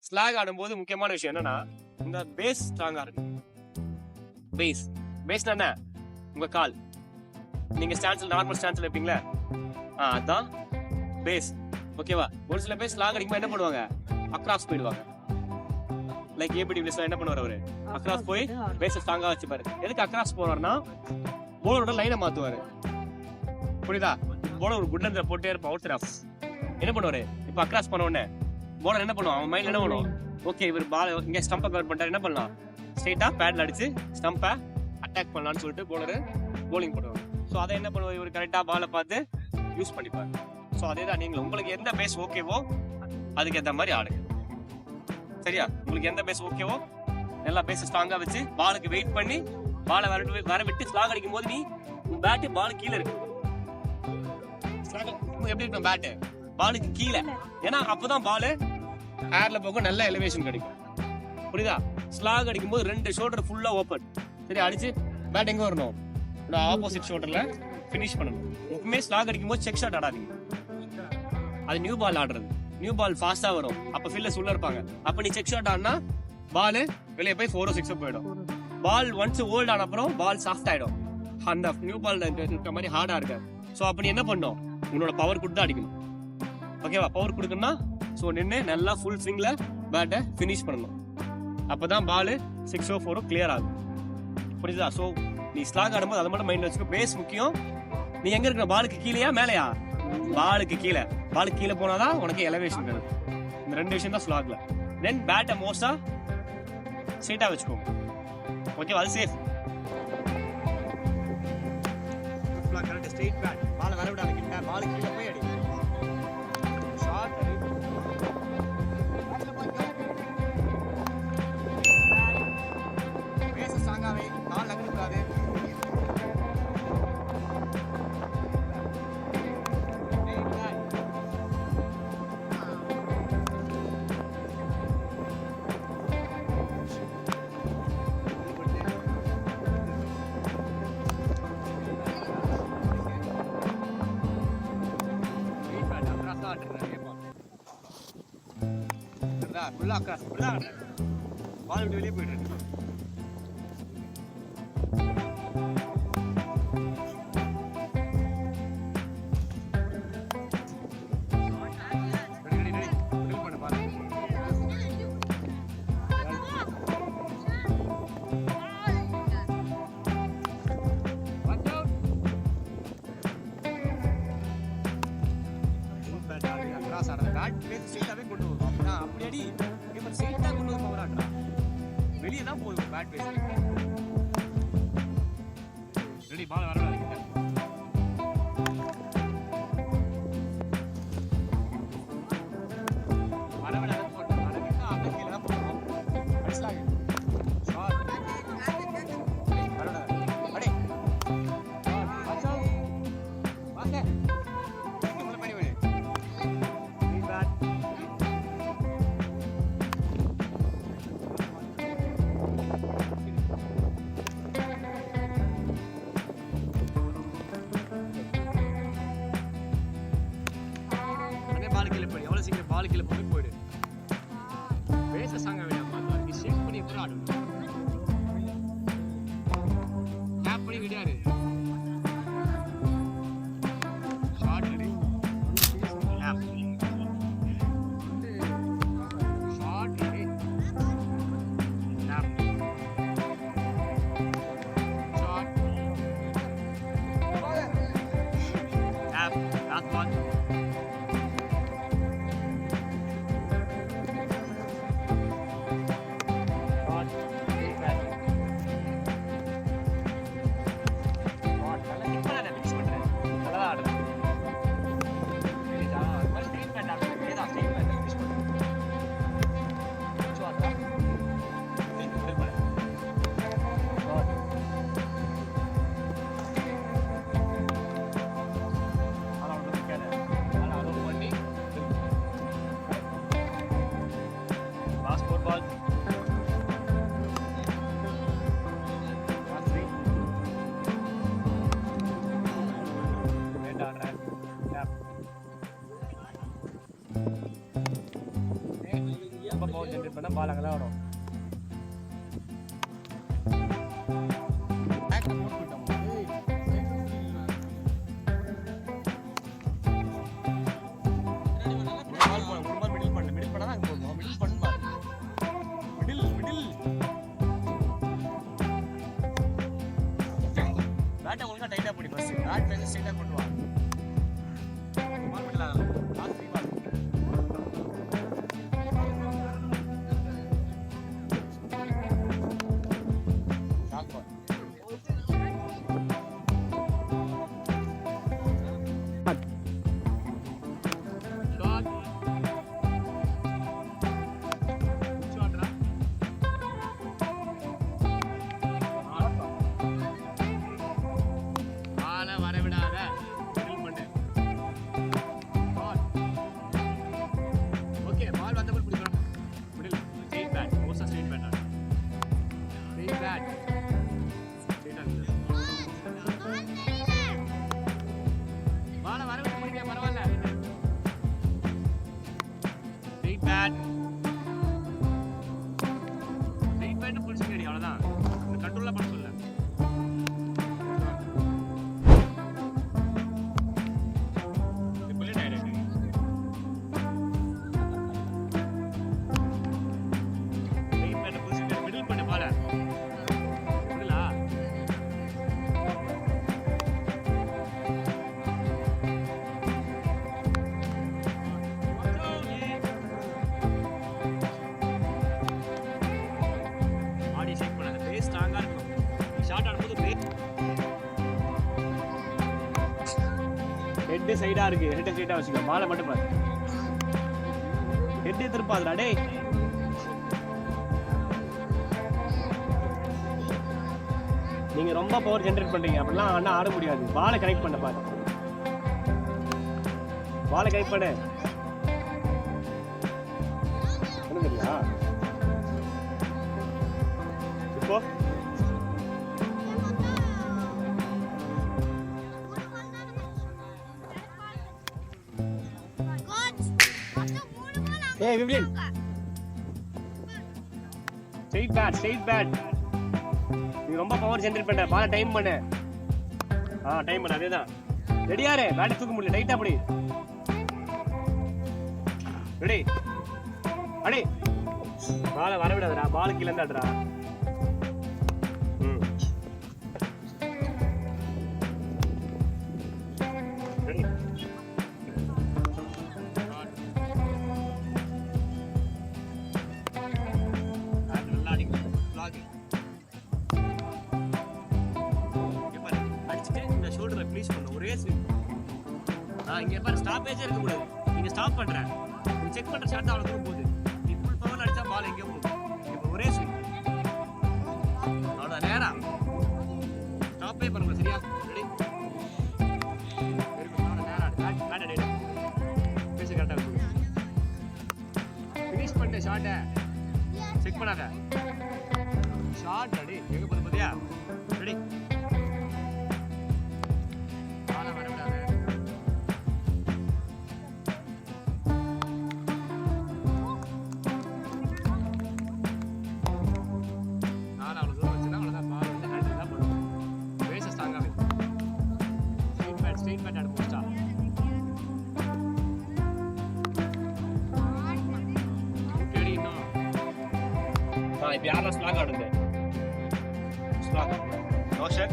Slack ஆடும்போது முக்கியமான விஷயம் என்னன்னா இந்த பேஸ் ஸ்ட்ராங்கா இருக்கு. பேஸ்னா என்ன? உங்க கால் நீங்க ஸ்டான்ஸ்ல நார்மல் ஸ்டான்ஸ்ல இருப்பீங்களா, அதான் பேஸ். ஓகேவா? ஒரு சில பேர் ஸ்லாக் அடிக்கும்போது என்ன பண்ணுவாங்க, அக்ராஸ் போயிடுவாங்க. லைக் ஏபிடி பிளேஸ்ல என்ன பண்ணுவார் அவரு, அக்ராஸ் போய் பேஸ் ஸ்ட்ராங்கா வச்சுப்பாரு. எதுக்கு அக்ராஸ் போறாருன்னா போலரோட லைனை மாத்துவாரு. புரியுதா? போலர் ஒரு குட்ல போட்டே இருப்பான் அவுட் ஆஃப். என்ன பண்ணுவாரு, இப்ப அக்ராஸ் பண்ண உடனே போலர் என்ன பண்ணுவான், அவன் மைண்ட்ல என்ன பண்ணுவான், ஓகே இவர் பால் இங்க ஸ்டம்பை கவர் பண்ணிட்டாரு, என்ன பண்ணலாம், ஸ்ட்ரைட்டா பேட்ல அடிச்சு ஸ்டம்பை அட்டாக் பண்ணலாம்னு சொல்லிட்டு போலர் போலிங் போடுவாங்க. ஸோ அதை என்ன பண்ணுவார், இவர் கரெக்டா பாலை பார்த்து யூஸ் பண்ணிப்பாரு. ஸோ அதே தான் நீங்களும் உங்களுக்கு எந்த பேஸ் ஓகேவோ அதுக்கு ஏற்ற மாதிரி ஆடுங்க. சரியா? உங்களுக்கு எந்த பேஸ் ஓகேவோ நல்லா பேஸ் ஸ்ட்ராங்கா வச்சு பாலுக்கு வெயிட் பண்ணி பாலை வர விட்டு ஸ்லாக் அடிக்கும் போது நீ பேட்டு பால் கீழே இருக்கு. எப்படி இருக்கும் பேட்டு பாலுக்கு கீழே, ஏன்னா அப்பதான் பால் ஏர்ல போக நல்ல எலிவேஷன் கிடைக்கும். புரியுதா? ஸ்லாக் அடிக்கும் போது 2 ஷோல்டர் ஃபுல்லா ஓப்பன். சரி, அடிச்சு பேட் எங்க வரணும், ஆப்போசிட் ஷோல்டர்ல ஃபினிஷ் பண்ணணும். எப்பவுமே ஸ்லாக் அடிக்கும் போது செக் ஷாட் ஆடாதீங்க. அது நியூ பால் ஆடுறது. நியூ பால் ஃபாஸ்டா வரும், அப்ப ஃபீல்டர்ஸ் உள்ள இருப்பாங்க. அப்ப நீ செக் ஷாட் ஆடினா பால் வெளியே போய் 4 6 போயிடும். பால் ஒன்ஸ் ஓல்ட் ஆன அப்புறம் பால் சாஃப்ட் ஆயிடும். அந்த நியூ பால் இருக்க மாதிரி ஹார்டா இருக்க. ஸோ அப்ப நீ என்ன பண்ணும், உன்னோட பவர் கொடுத்து அடிக்கணும். ஓகேவா? பவர் கொடுக்கணும்னா ஸோ நின்று நல்லா ஃபுல் ஸ்விங்ல பேட்டை ஃபினிஷ் பண்ணணும். அப்பதான் பால் 6 4 கிளியர் ஆகும். புரியுதா? ஸோ நீ ஸ்லாக் ஆடும்போது அதை மட்டும் மைண்ட் வச்சுக்கோ. பேஸ் முக்கியம். நீ எங்க இருக்கிற, பாலுக்கு கீழேயா மேலையா? பாலுக்கு கீழே. பாலுக்கு கீழே போனாதான் உனக்கு எலவேஷன் வேணும். இந்த 2 விஷயம் தான் ஸ்லாக்ல. தென் பேட்டை மோஸ்டா ஸ்ட்ரைட்டா வச்சுக்கோ. ஓகே, அது சேஃப். Correct straight bad. பாலை வர விடாத கிட்ட, பாலுக்கு கீழே போய் அடி. ஷார்ட் அடி. பேச ஸ்ட்ராங்காவே, கால் நகரக்கூடாது. பால் விட்டு வெளியே போயிட்டு அப்படி அடி. ஸ்ட்ரைட்டா கொண்டு வந்து பவர் ஆடுறா, வெளியே தான் போகுது பேட் பேஸ். ரெடி, பால் வர பால் கீழே போய் போயிடு. பேச சாங்க வேண்டாம், ஷேக் பண்ணி எப்படி ஆடணும், டேப் பண்ணி விடாரு. ஷார்ட் அடி, டேப் ஷார்ட் அடி, tap short tap. Last ball. அப்பதான் பால் அங்கதான் வரும். டைட்டா போடி பஸ் பேட் மேல ஸ்ட்ரைட்டா கொண்டு வா. பால் விடலாம். Ball free ball. Shot ball. Shot. ஷாட்ரா. ஹெட் சைடா இருக்கு. ஹெட் சைடா வச்சுக்க. பாலை மட்டும் பாரு. ஹெட் திருப்பாதுடா டேய். நீங்க ரொம்ப பவர் ஜெனரேட் பண்றீங்க. அப்படிலாம் அண்ணா ஆட முடியாது. பாலை கனெக்ட் பண்ண பாரு. பாலை கனெக்ட் பண்ணு. என்ன தெரியா இப்போ ஏய் விப்ளின் ஸ்ட்ரைட் பேட் நீ ரொம்ப பவர் ஜெனரேட் பண்ண. பால டைம் பண்ணு. டைம் பண்ணு. அதேதான். ரெடியா இரு. பேட் தூக்க முடியல. டைட்டா அப்படி ரெடி. அடி. பால வர விடாதடா. பால் கீழ இருந்தாடா. ரெடி. ப்ளீஸ் பண்ணு. ஒரே ஸ்விங். இங்க பாரு ஸ்டாப்பேஜ் இருக்க கூடாது. நீங்க ஸ்டாப் பண்ற. நீ செக் பண்ற ஷாட் அவ்வளவு தூரம் போகுது. நீ ஃபுல் பவர் அடிச்சா பால் எங்க போகுது. இப்போ ஒரே ஸ்விங். அவ்வளவு நேரா ஸ்டாப்பே பண்ணுங்க. சரியா? ரெடி. Very good. அவ்வளவு நேரா பேட் அடி. பேச கரெக்ட்டா இருக்கு. ஃபினிஷ் பண்ணு ஷாட்ட. செக் பண்ணாத. ஷாட் அடி. எங்க போகுது பாத்தியா? ரெடி. இப்போ யாரெல்லாம் ஸ்லாக் ஆடுது? ஸ்லாக் ரோஷன்,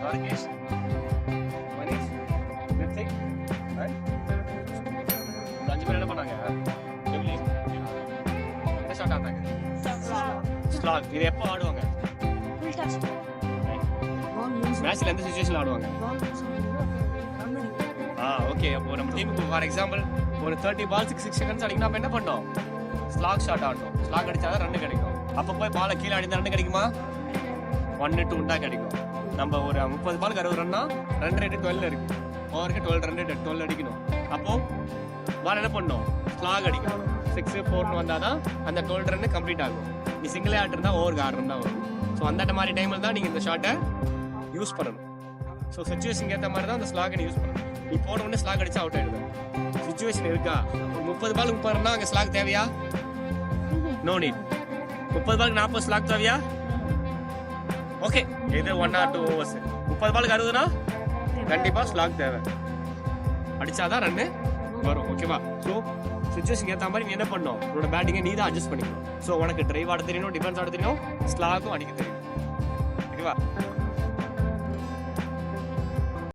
ராகேஷ், மனிஷ், ரித்திக், அஞ்சு பேர் என்ன பண்ணாங்க? என்ன ஷாட் ஆடுறாங்க? ஸ்லாக். இது எப்போ ஆடுவாங்க? மேட்ச்ல எந்த சிச்சுவேஷன்ல ஆடுவாங்க? ஓகே. அப்போ நம்ம டீமுக்கு ஃபார் எக்ஸாம்பிள் ஒரு 30 பால் 6 செகண்ட்ஸ் அடிக்கணும். அப்போ என்ன பண்ணோம்? ஸ்லாக் ஷாட் ஆடணும். ஸ்லாக் அடிச்சாதான் ரன் கிடைக்கும். அப்போ போய் பாலை கீழே அடிந்தா ரன் கிடைக்குமா? 1-2 தான் கிடைக்கும். நம்ம ஒரு 30 பாலுக்கு 60 ரன்னா ரன் ரேட்டு 12 இருக்கு. ஓவருக்கு 12 ரன் ரேட் 12 அடிக்கணும். அப்போ பால் என்ன பண்ணணும்? ஸ்லாக் அடிக்கணும். 6 4 வந்தாதான் அந்த 12 ரன் கம்ப்ளீட் ஆகும். நீ சிங்கிளே ஆட்டிருந்தா ஓவருக்கு 6 ரன் தான் வரும். ஸோ அந்த மாதிரி டைமில் தான் நீங்கள் இந்த ஷாட்டை யூஸ் பண்ணணும். ஸோ சிச்சுவேஷன் ஏற்ற மாதிரி தான் அந்த ஸ்லாகை யூஸ் பண்ணணும். நீ போன உடனே ஸ்லாக் அடிச்சா அவுட் ஆயிடுது. சிச்சுவேஷன் இருக்கா? 30 பால் 30 ரன்னா அங்கே ஸ்லாக் தேவையா? No need. 30 பாலுக்கு 40 ஸ்லாக் தேவையா? ஓகே, இது 1 or 2 overs. 30 பாலுக்கு 60னா கண்டிப்பா ஸ்லாக் தேவை. அடிச்சாதான் ரன்னு வரும். ஓகேவா? ஸோ சுச்சுவேஷன் ஏற்ற மாதிரி நீ என்ன பண்ணணும், உன்னோட பேட்டிங்கை நீ தான் அட்ஜஸ்ட் பண்ணிக்கணும். ஸோ உனக்கு டிரைவ் ஆட தெரியணும், டிஃபென்ஸ் ஆட தெரியணும், ஸ்லாகும் அடிக்க தெரியும். ஓகேவா?